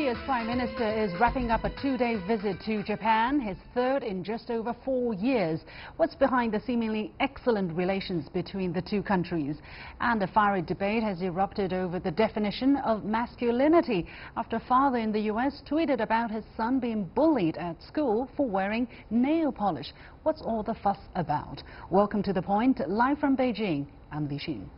India's Prime Minister is wrapping up a two-day visit to Japan, his third in just over 4 years. What's behind the seemingly excellent relations between the two countries? And a fiery debate has erupted over the definition of masculinity after a father in the US tweeted about his son being bullied at school for wearing nail polish. What's all the fuss about? Welcome to The Point, live from Beijing. I'm Li Xin.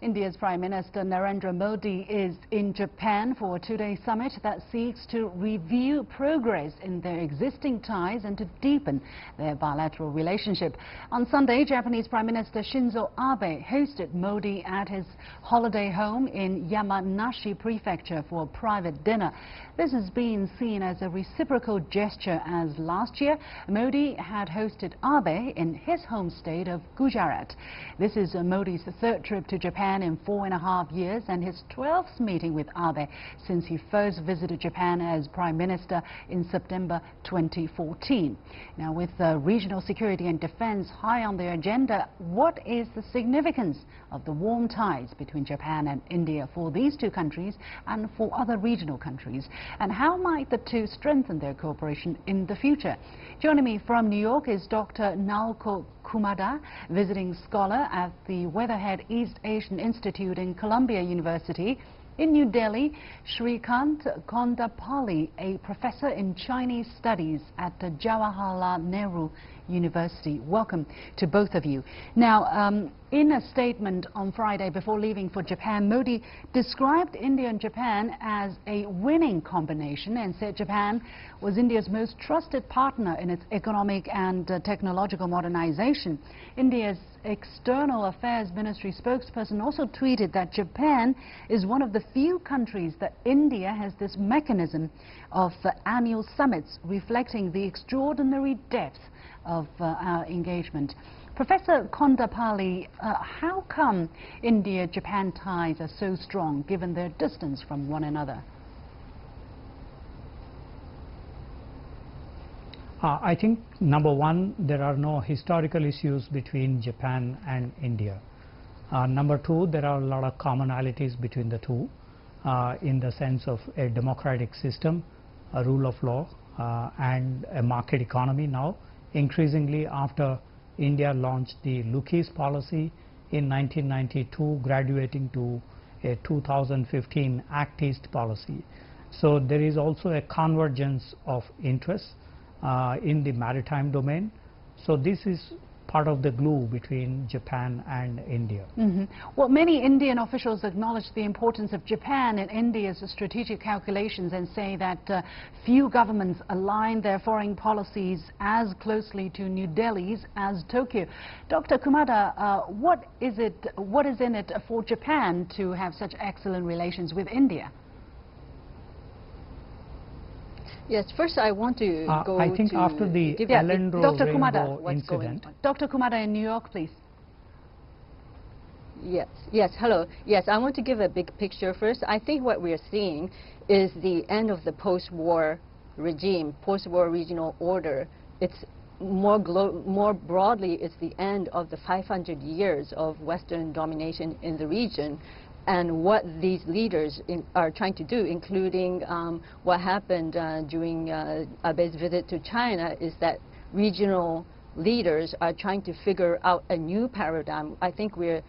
India's Prime Minister Narendra Modi is in Japan for a two-day summit that seeks to review progress in their existing ties and to deepen their bilateral relationship. On Sunday, Japanese Prime Minister Shinzo Abe hosted Modi at his holiday home in Yamanashi Prefecture for a private dinner. This has been seen as a reciprocal gesture, as last year Modi had hosted Abe in his home state of Gujarat. This is Modi's third trip to Japan in 4.5 years and his 12th meeting with Abe since he first visited Japan as Prime Minister in September 2014. Now, with regional security and defense high on the agenda, what is the significance of the warm ties between Japan and India for these two countries and for other regional countries? And how might the two strengthen their cooperation in the future? Joining me from New York is Dr. Naoko Kumada, visiting scholar at the Weatherhead East Asian Institute in Columbia University. In New Delhi, Shrikant Kondapalli, a professor in Chinese studies at the Jawaharlal Nehru University. Welcome to both of you. Now, in a statement on Friday before leaving for Japan, Modi described India and Japan as a winning combination and said Japan was India's most trusted partner in its economic and technological modernization. India's External Affairs Ministry spokesperson also tweeted that Japan is one of the few countries that India has this mechanism of annual summits reflecting the extraordinary depth of our engagement. Professor Kondapalli, how come India-Japan ties are so strong given their distance from one another? I think, number one, there are no historical issues between Japan and India. Number two, there are a lot of commonalities between the two in the sense of a democratic system, a rule of law, and a market economy now. Increasingly, after India launched the Look-East policy in 1992, graduating to a 2015 Act East policy. So there is also a convergence of interests in the maritime domain. So this is part of the glue between Japan and India. Well, many Indian officials acknowledge the importance of Japan and India's strategic calculations and say that few governments align their foreign policies as closely to New Delhi's as Tokyo. Dr. Kumada, what is in it for Japan to have such excellent relations with India? Yes, first I want to go I think after the Alendro Rainbow incident. Dr. Kumada in New York, please. Yes, hello. Yes, I want to give a big picture first. I think what we are seeing is the end of the post-war regime, post-war regional order. It's more broadly, it's the end of the 500 years of Western domination in the region. And what these leaders are trying to do, including what happened during Abe's visit to China, is that regional leaders are trying to figure out a new paradigm. I think we're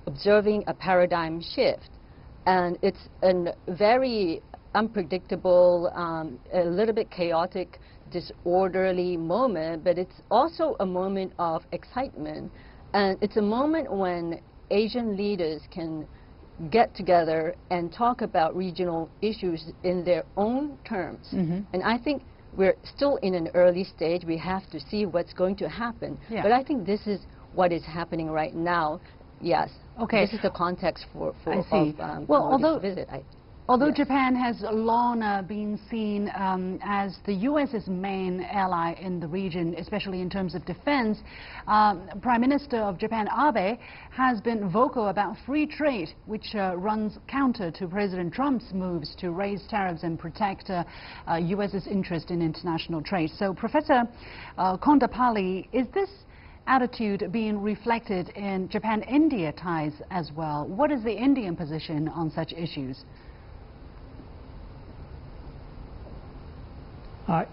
observing a paradigm shift. And it's a very unpredictable, a little bit chaotic, disorderly moment, but it's also a moment of excitement. And it's a moment when Asian leaders can get together and talk about regional issues in their own terms. And I think we're still in an early stage. We have to see what's going to happen. Yeah. But I think this is what is happening right now. Yes. Okay. This is the context for Modi's visit. Although yes. Japan has long been seen as the U.S.'s main ally in the region, especially in terms of defense, Prime Minister of Japan Abe has been vocal about free trade, which runs counter to President Trump's moves to raise tariffs and protect U.S.'s interest in international trade. So, Professor Kondapalli, is this attitude being reflected in Japan-India ties as well. What is the Indian position on such issues?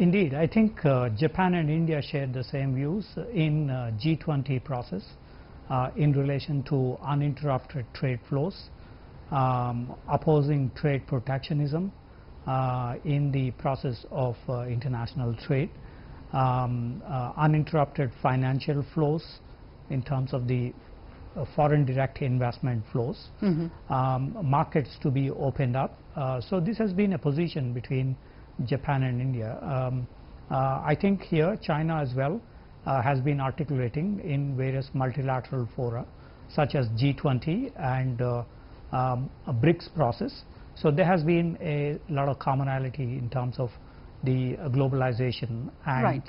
Indeed, I think Japan and India share the same views in G20 process in relation to uninterrupted trade flows, opposing trade protectionism in the process of international trade, uninterrupted financial flows in terms of the foreign direct investment flows, markets to be opened up. So this has been a position between Japan and India. I think here China as well has been articulating in various multilateral fora such as G20 and a BRICS process. So there has been a lot of commonality in terms of the globalization and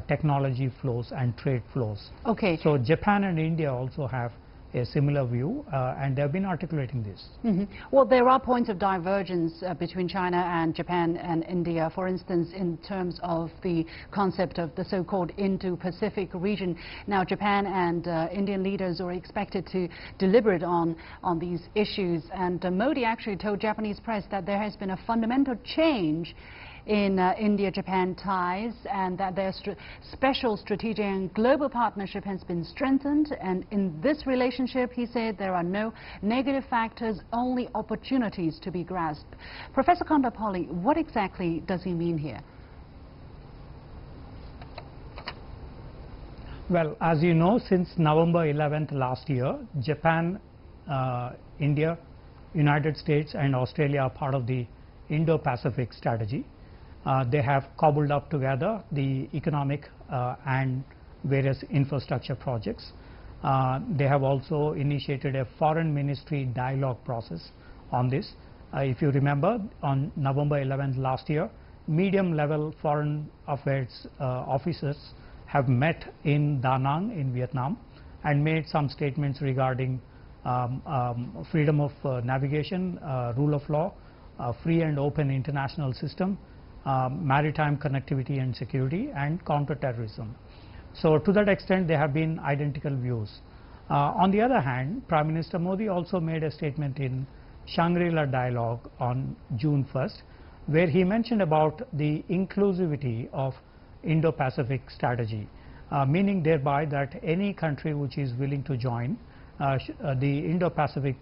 technology flows and trade flows. Okay. So Japan and India also have a similar view and they have been articulating this. Well, there are points of divergence between China and Japan and India, for instance, in terms of the concept of the so-called Indo-Pacific region. Now, Japan and Indian leaders are expected to deliberate on these issues, and Modi actually told Japanese press that there has been a fundamental change in India-Japan ties, and that their special strategic and global partnership has been strengthened. And in this relationship, he said, there are no negative factors, only opportunities to be grasped. Professor Kondapolli, what exactly does he mean here? Well, as you know, since November 11th last year, Japan, India, United States and Australia are part of the Indo-Pacific strategy. They have cobbled up together the economic and various infrastructure projects. They have also initiated a foreign ministry dialogue process on this. If you remember, on November 11th last year, medium level foreign affairs officers have met in Da Nang in Vietnam and made some statements regarding freedom of navigation, rule of law, free and open international system, maritime connectivity and security, and counter-terrorism. So to that extent there have been identical views. On the other hand, Prime Minister Modi also made a statement in Shangri-La Dialogue on June 1st, where he mentioned about the inclusivity of Indo-Pacific strategy, meaning thereby that any country which is willing to join, the Indo-Pacific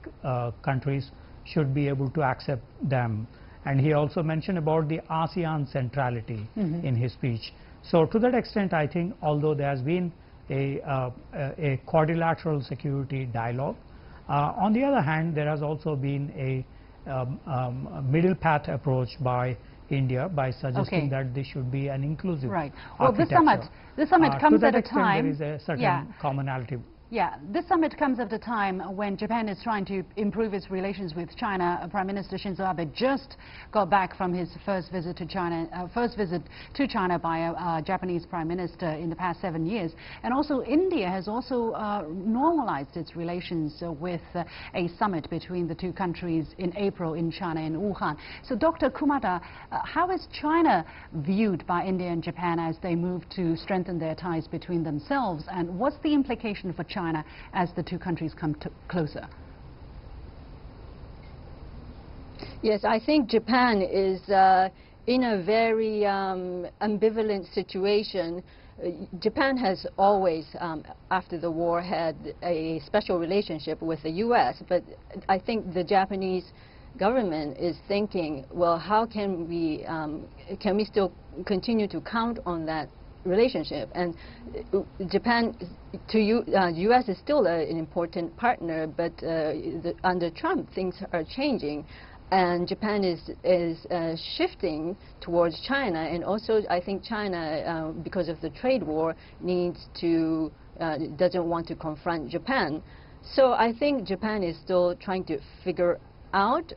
countries should be able to accept them. And he also mentioned about the ASEAN centrality in his speech. So to that extent, I think although there has been a quadrilateral security dialogue, on the other hand, there has also been a middle path approach by India by suggesting that this should be an inclusive Well, this summit comes at a time. There is a certain commonality. Yeah, this summit comes at a time when Japan is trying to improve its relations with China. Prime Minister Shinzo Abe just got back from his first visit to China by a Japanese Prime Minister in the past 7 years. And also India has also normalized its relations with a summit between the two countries in April in China, in Wuhan. So Dr. Kumada, how is China viewed by India and Japan as they move to strengthen their ties between themselves? And what's the implication for China as the two countries come closer? Yes, I think Japan is in a very ambivalent situation. Japan has always, after the war, had a special relationship with the U.S., but I think the Japanese government is thinking, well, how can we still continue to count on that relationship? And Japan to U.S. is still an important partner, but under Trump things are changing, and Japan is shifting towards China, and also I think China, because of the trade war, doesn't want to confront Japan. So I think Japan is still trying to figure out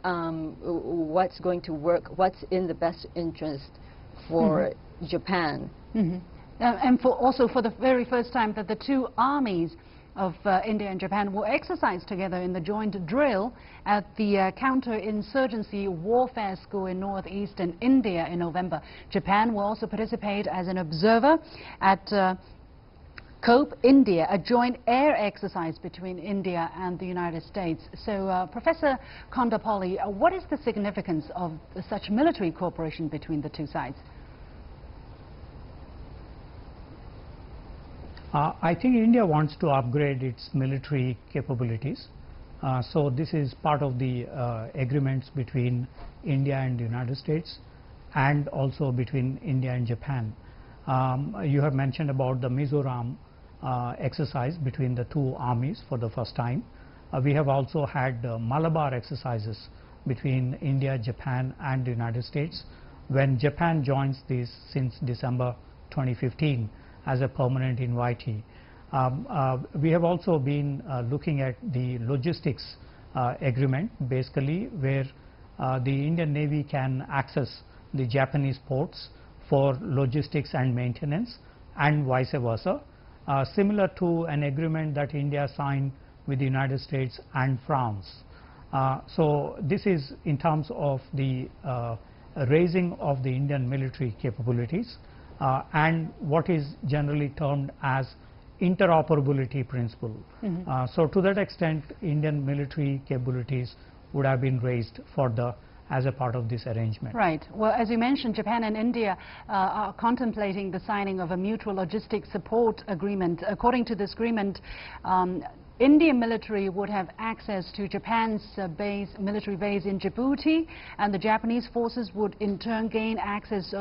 what's going to work, what's in the best interest for Japan. And also for the very first time that the two armies of India and Japan will exercise together in the joint drill at the counter-insurgency warfare school in northeastern India in November. Japan will also participate as an observer at COPE India, a joint air exercise between India and the United States. So, Professor Kondapolli, what is the significance of such military cooperation between the two sides? I think India wants to upgrade its military capabilities. So this is part of the agreements between India and the United States, and also between India and Japan. You have mentioned about the Mizoram exercise between the two armies for the first time. We have also had Malabar exercises between India, Japan and the United States, when Japan joins this since December 2015 as a permanent invitee. We have also been looking at the logistics agreement, basically where the Indian Navy can access the Japanese ports for logistics and maintenance, and vice versa, similar to an agreement that India signed with the United States and France. So this is in terms of the raising of the Indian military capabilities and what is generally termed as interoperability principle. So to that extent, Indian military capabilities would have been raised for the as a part of this arrangement. Right. Well, as you mentioned, Japan and India are contemplating the signing of a mutual logistics support agreement. According to this agreement, Indian military would have access to Japan's military base in Djibouti, and the Japanese forces would in turn gain access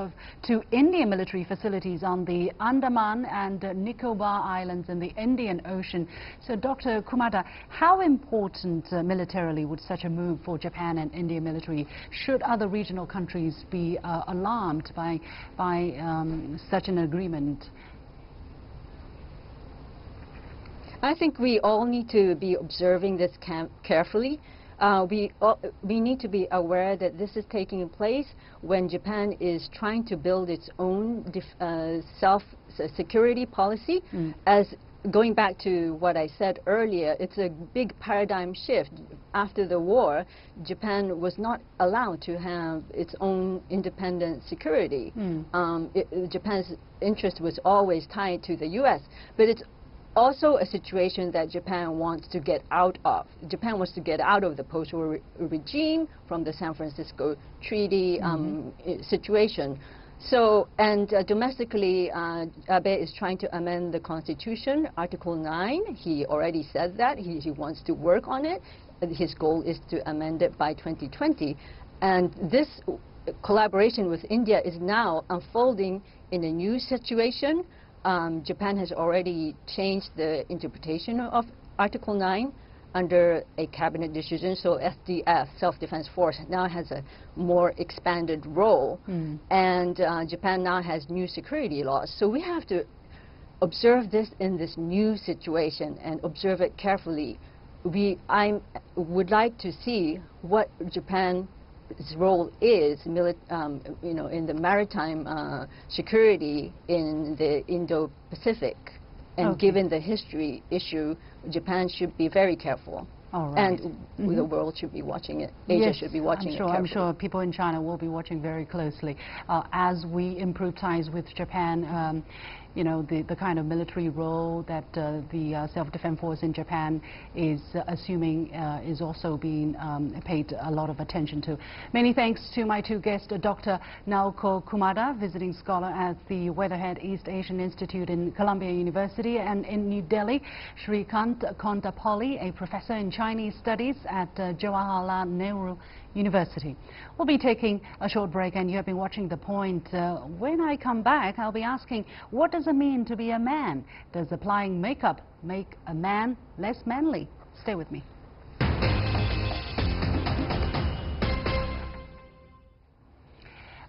to Indian military facilities on the Andaman and Nicobar Islands in the Indian Ocean. So, Dr. Kumada, how important militarily would such a move for Japan and Indian military? Should other regional countries be alarmed by such an agreement? I think we all need to be observing this carefully. We need to be aware that this is taking place when Japan is trying to build its own self-security policy. As going back to what I said earlier, it's a big paradigm shift. After the war, Japan was not allowed to have its own independent security. Japan's interest was always tied to the U.S., but it's also a situation that Japan wants to get out of. Japan wants to get out of the post-war regime from the San Francisco Treaty situation. So, and domestically, Abe is trying to amend the Constitution, Article 9. He already said that. He wants to work on it. His goal is to amend it by 2020. And this collaboration with India is now unfolding in a new situation. Japan has already changed the interpretation of Article 9 under a cabinet decision, so SDF, Self-Defense Force, now has a more expanded role, and Japan now has new security laws. So we have to observe this in this new situation and observe it carefully. I would like to see what Japan's role is, in the maritime security in the Indo-Pacific. And given the history issue, Japan should be very careful. All right. And the world should be watching it. Asia should be watching it carefully. I'm sure people in China will be watching very closely. As we improve ties with Japan, you know, the kind of military role that the self-defense force in Japan is assuming is also being paid a lot of attention to. Many thanks to my two guests, Dr. Naoko Kumada, visiting scholar at the Weatherhead East Asian Institute in Columbia University, and in New Delhi, Shrikant Kondapolli, a professor in Chinese Studies at Jawaharlal Nehru University. We'll be taking a short break, and you have been watching The Point. When I come back, I'll be asking, what does it mean to be a man? Does applying makeup make a man less manly? Stay with me.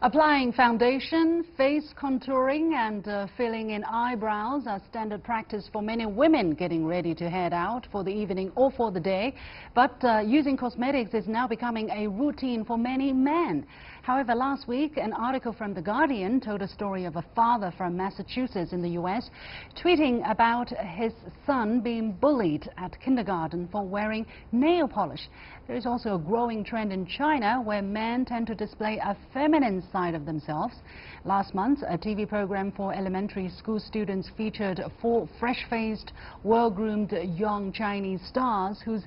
Applying foundation, face contouring and filling in eyebrows are standard practice for many women getting ready to head out for the evening or for the day. But using cosmetics is now becoming a routine for many men. However, last week, an article from The Guardian told a story of a father from Massachusetts in the U.S. tweeting about his son being bullied at kindergarten for wearing nail polish. There is also a growing trend in China where men tend to display a feminine side of themselves. Last month, a TV program for elementary school students featured 4 fresh-faced, well-groomed young Chinese stars whose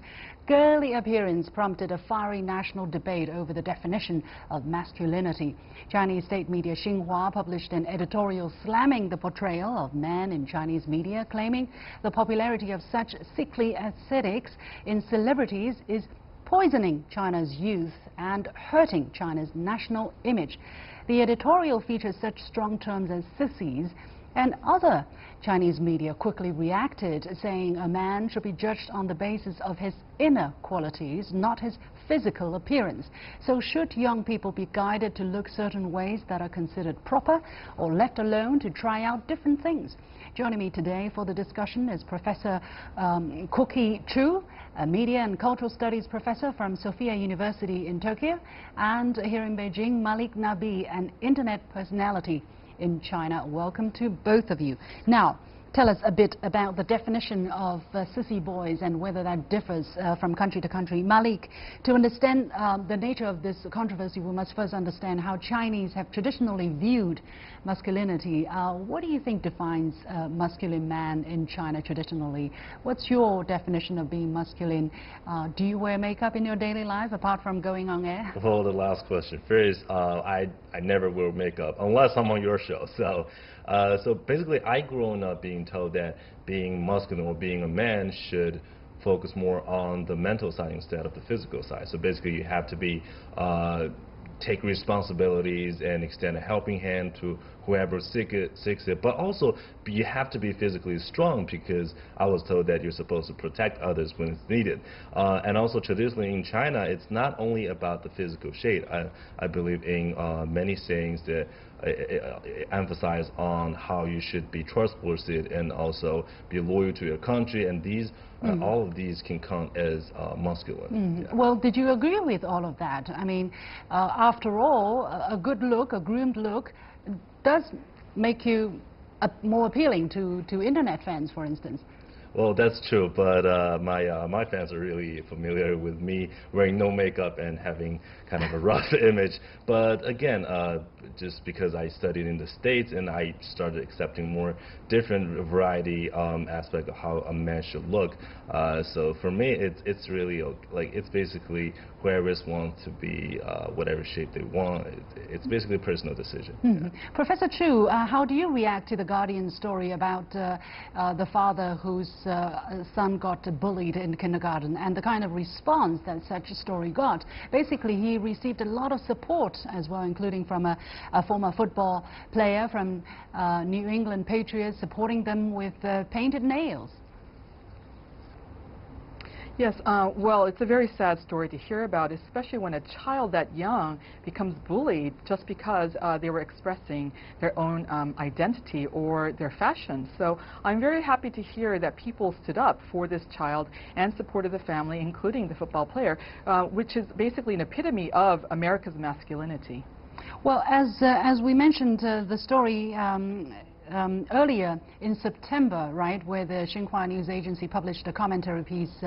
girly appearance prompted a fiery national debate over the definition of masculinity. Chinese state media Xinhua published an editorial slamming the portrayal of men in Chinese media, claiming the popularity of such sickly aesthetics in celebrities is poisoning China's youth and hurting China's national image. The editorial features such strong terms as sissies, and other Chinese media quickly reacted, saying a man should be judged on the basis of his inner qualities, not his physical appearance. So should young people be guided to look certain ways that are considered proper, or left alone to try out different things? Joining me today for the discussion is Professor Cookie Chu, a Media and Cultural Studies professor from Sophia University in Tokyo, and here in Beijing, Malik Nabi, an internet personality in China. Welcome to both of you. Now, tell us a bit about the definition of sissy boys and whether that differs from country to country. Malik, to understand the nature of this controversy, we must first understand how Chinese have traditionally viewed masculinity. What do you think defines a masculine man in China traditionally? What's your definition of being masculine? Do you wear makeup in your daily life apart from going on air? Well, the last question first. I never wear makeup unless I'm on your show. So basically, I grew up being told that being masculine or being a man should focus more on the mental side instead of the physical side. So basically, you have to be take responsibilities and extend a helping hand to whoever seeks it, but also you have to be physically strong, because I was told that you're supposed to protect others when it's needed. And also traditionally in China, it's not only about the physical shape. I believe in many sayings that emphasize on how you should be trustworthy and also be loyal to your country, and these all of these can count as masculine. Yeah. Well, did you agree with all of that? I mean, after all, a good look, a groomed look, does make you more appealing to internet fans, for instance. Well, that's true, but my fans are really familiar with me wearing no makeup and having kind of a rough image. But again, just because I studied in the States and I started accepting more different variety aspect of how a man should look. So for me, it's really like it's basically whoever wants to be whatever shape they want. It's basically a personal decision. Yeah. Professor Chu, how do you react to the Guardian story about the father whose son got bullied in kindergarten and the kind of response that such a story got? Basically, he received a lot of support as well, including from a former football player from New England Patriots, supporting them with painted nails. Yes, well, it's a very sad story to hear about, especially when a child that young becomes bullied just because they were expressing their own identity or their fashion. So I'm very happy to hear that people stood up for this child and supported the family, including the football player, which is basically an epitome of America's masculinity. Well, as we mentioned, the story earlier in September, right, where the Xinhua news agency published a commentary piece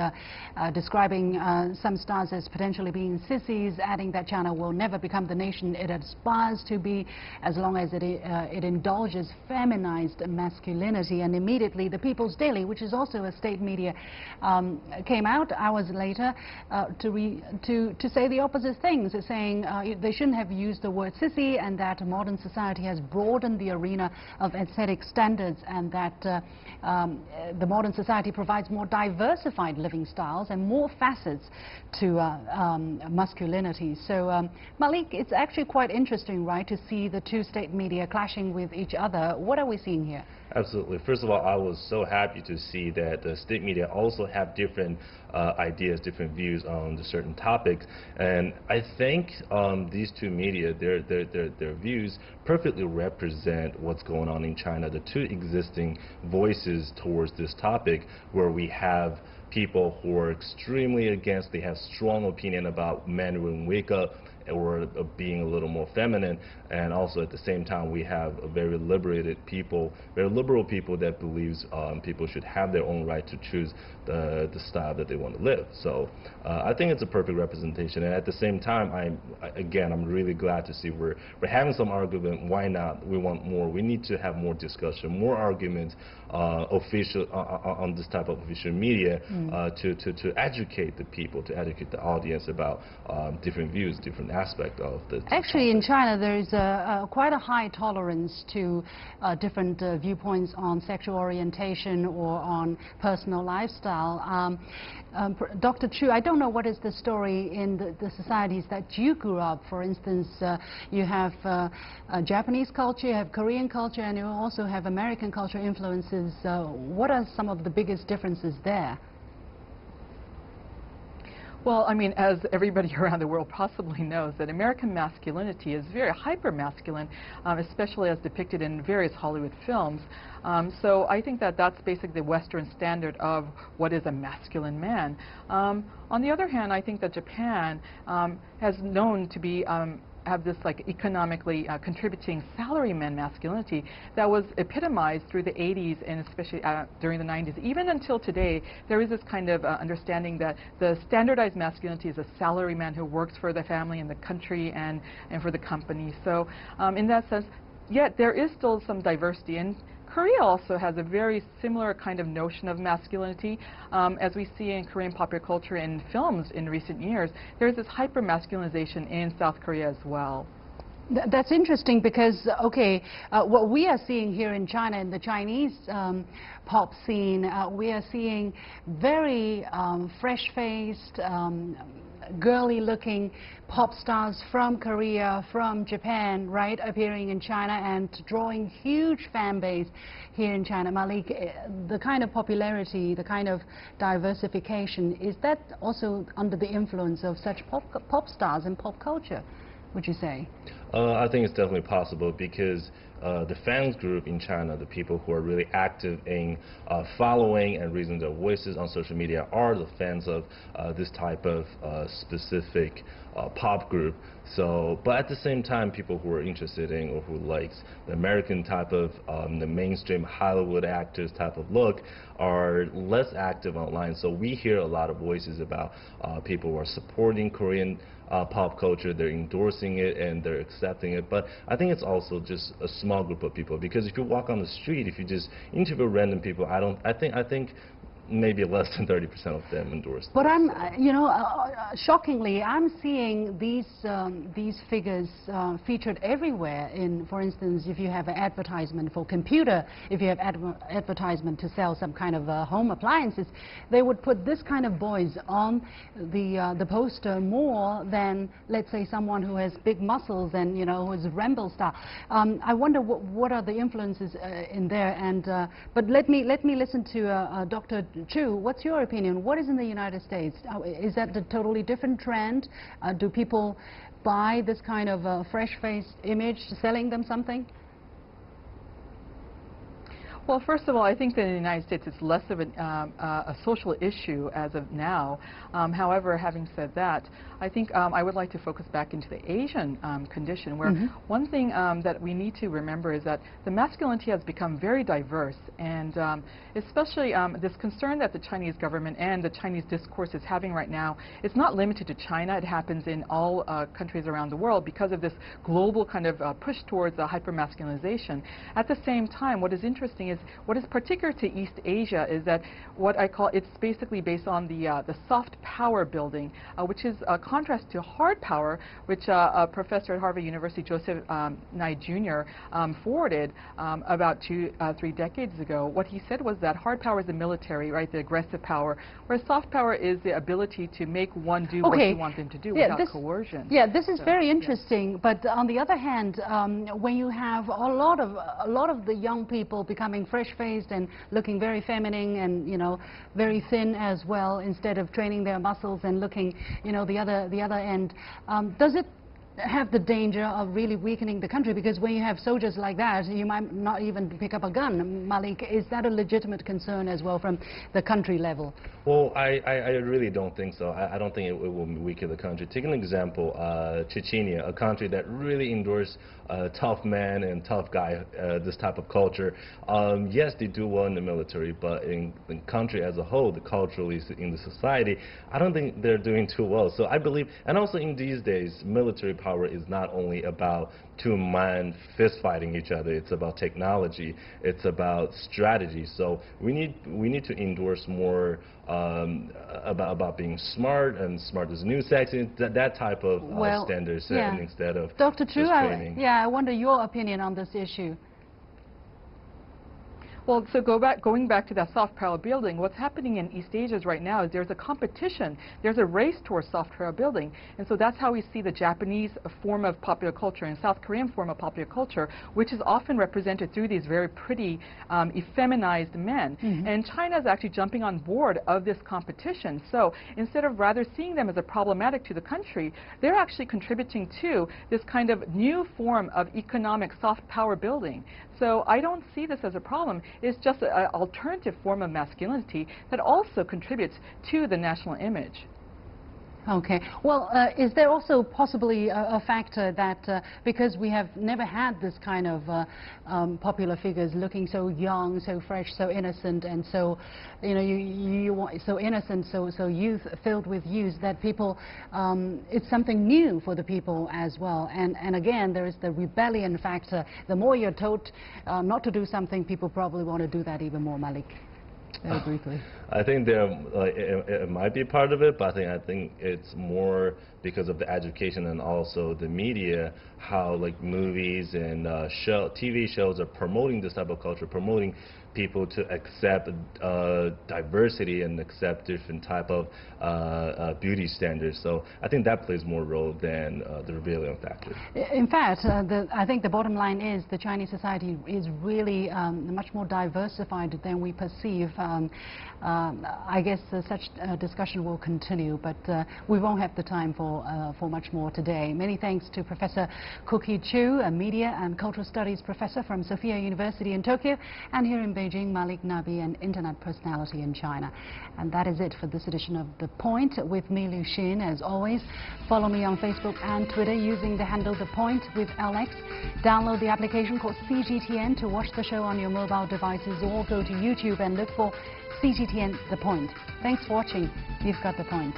describing some stars as potentially being sissies, adding that China will never become the nation it aspires to be as long as it indulges feminized masculinity. And immediately the People's Daily, which is also a state media, came out hours later to say the opposite things, saying they shouldn't have used the word sissy, and that modern society has broadened the arena of aesthetic standards, and that the modern society provides more diversified living styles and more facets to masculinity. So Malik, it's actually quite interesting, right, to see the two state media clashing with each other. What are we seeing here? Absolutely. First of all, I was so happy to see that the state media also have different ideas, different views on the certain topics, and I think these two media, their views perfectly represent what's going on in China. The two existing voices towards this topic, where we have people who are extremely against, they have strong opinion about men wearing makeup, or being a little more feminine, and also at the same time we have a very liberated people, very liberal people that believes people should have their own right to choose the style that they want to live. So I think it's a perfect representation, and at the same time I'm really glad to see we're having some argument. Why not? We want more. We need to have more discussion, more arguments on this type of official media to educate the people, to educate the audience about different views, different aspects of the Actually, in China, there is quite a high tolerance to different viewpoints on sexual orientation or on personal lifestyle. Dr. Chu, I don't know what is the story in the societies that you grew up. For instance, you have Japanese culture, you have Korean culture, and you also have American culture influences. What are some of the biggest differences there? Well, I mean, as everybody around the world possibly knows, that American masculinity is very hyper-masculine, especially as depicted in various Hollywood films. So I think that that's basically the Western standard of what is a masculine man. On the other hand, I think that Japan has known to be have this like economically contributing salaryman masculinity that was epitomized through the 80s and especially during the 90s. Even until today, there is this kind of understanding that the standardized masculinity is a salaryman who works for the family and the country and for the company. So in that sense, yet there is still some diversity. And Korea also has a very similar kind of notion of masculinity. As we see in Korean popular culture and films in recent years, there's this hyper-masculinization in South Korea as well. That's interesting because, okay, what we are seeing here in China, in the Chinese pop scene, we are seeing very fresh-faced, girly-looking pop stars from Korea, from Japan, right, appearing in China and drawing huge fan base here in China. Malik, the kind of popularity, the kind of diversification, is that also under the influence of such pop stars and pop culture, would you say? I think it's definitely possible because the fans group in China, the people who are really active in following and raising their voices on social media, are the fans of this type of specific pop group. So, but at the same time, people who are interested in or who likes the American type of the mainstream Hollywood actors type of look are less active online. So we hear a lot of voices about people who are supporting Korean pop culture, they're endorsing it and they're accepting it. But I think it's also just a small group of people, because if you walk on the street, if you just interview random people, I think maybe less than 30% of them endorse. But I'm, you know, shockingly, I'm seeing these figures featured everywhere. In, for instance, if you have an advertisement for computer, if you have advertisement to sell some kind of home appliances, they would put this kind of boys on the poster more than, let's say, someone who has big muscles and, you know, who is a Rambo star. I wonder what are the influences in there. And but let me listen to Dr. Chu, what's your opinion? What is in the United States? Is that a totally different trend? Do people buy this kind of fresh-faced image, selling them something? Well, first of all, I think that in the United States it's less of a social issue as of now. However, having said that, I think I would like to focus back into the Asian condition, where one thing that we need to remember is that the masculinity has become very diverse, and especially this concern that the Chinese government and the Chinese discourse is having right now, it's not limited to China. It happens in all countries around the world because of this global kind of push towards hyper-masculinization. At the same time, what is interesting is what is particular to East Asia is that what I call, it's basically based on the soft power building, which is a contrast to hard power, which a professor at Harvard University, Joseph Nye Jr., forwarded about 3 decades ago. What he said was that hard power is the military, right, the aggressive power, whereas soft power is the ability to make one do what you want them to do without coercion. Yeah, this is very interesting. But on the other hand, when you have a lot of the young people becoming fresh-faced and looking very feminine and, you know, very thin as well, instead of training their muscles and looking, you know, the other end, does it have the danger of really weakening the country? Because when you have soldiers like that, you might not even pick up a gun. Malik, is that a legitimate concern as well from the country level? Well, I really don't think so. I don't think it will weaken the country. Take an example, Chechnya, a country that really endorses tough man and tough guy, this type of culture. Yes, they do well in the military, but in the country as a whole, culturally in the society, I don't think they're doing too well. So I believe, and also in these days, military power is not only about two men fist fighting each other. It's about technology. It's about strategy. So we need to endorse more about being smart, and smart is new sexy. That type of standard setting instead of Dr. Chu, training. I wonder your opinion on this issue. Well, so going back to that soft power building, what's happening in East Asia right now is there's a competition. There's a race towards soft power building. And so that's how we see the Japanese form of popular culture and South Korean form of popular culture, which is often represented through these very pretty, effeminized men. And China is actually jumping on board of this competition. So instead of rather seeing them as a problematic to the country, they're actually contributing to this kind of new form of economic soft power building. So I don't see this as a problem. It's just an alternative form of masculinity that also contributes to the national image. Okay. Well, is there also possibly a factor that because we have never had this kind of popular figures looking so young, so fresh, so innocent, and so, you know, you want so innocent, so youth, filled with youth, that people, it's something new for the people as well. And again, there is the rebellion factor. The more you're told not to do something, people probably want to do that even more. Malik, very briefly. I think it might be part of it, but I think it's more because of the education and also the media, how like movies and TV shows are promoting this type of culture, promoting people to accept diversity and accept different type of beauty standards. So I think that plays more role than the rebellion factor. In fact, I think the bottom line is the Chinese society is really much more diversified than we perceive. I guess such discussion will continue, but we won't have the time for much more today. Many thanks to Professor Cookie Chu, a media and cultural studies professor from Sophia University in Tokyo, and here in Beijing, Malik Nabi, an internet personality in China. And that is it for this edition of The Point with me, Liu Xin. As always, follow me on Facebook and Twitter using the handle The Point with LX. Download the application called CGTN to watch the show on your mobile devices, or go to YouTube and look for CGTN The Point. Thanks for watching. You've got The Point.